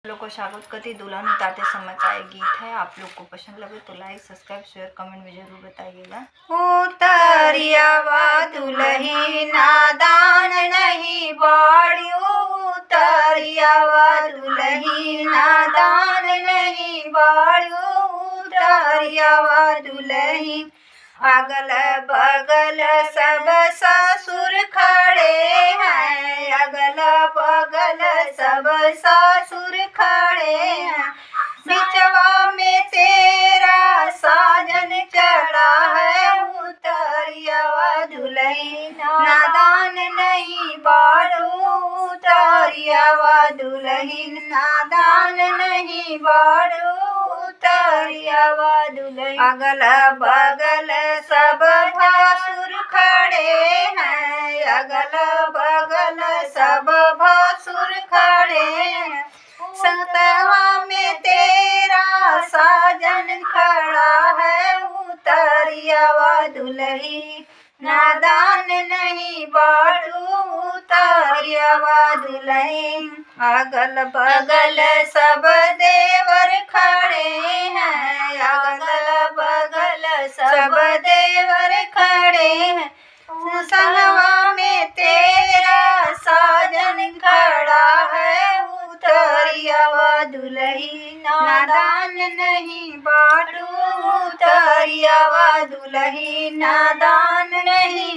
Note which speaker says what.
Speaker 1: लोग को स्वागत करती दुल्हन उतारते समय का एक गीत है। आप लोग को पसंद लगे तो लाइक सब्सक्राइब शेयर कमेंट में जरूर बताइएगा। उतरियावा दुल्ही नादान नहीं बाड़ी, उतरियावा दुल्ही नादान नहीं बाड़ी, उतरियावा दुल्ही अगल बगल सब ससुर खड़े हैं, अगल बगल सब ससुर खड़े हैं, बिचवा में तेरा साजन चढ़ा है, उतरियावा दुल्ही नादान नहीं बाड़ू, उतरियावा दुल्ही नादान नहीं बाड़ू, उतरियावा दुल्ही अगल बगल सब भासुर खड़े हैं, अगल बगल सब भासुर खड़े हैं, संतवा में तेरा साजन खड़ा है, उतरियावा दुल्ही नादान नहीं बाड़ू, उतरियावा दुल्ही अगल बगल सब देवर खड़े हैं, अगल बगल सब देवर खड़े हैं, संगवा में तेरा साजन खड़ा है, उतरियावा दुल्ही नादान नहीं बाड़ू, उतरियावा दुल्ही नादान नहीं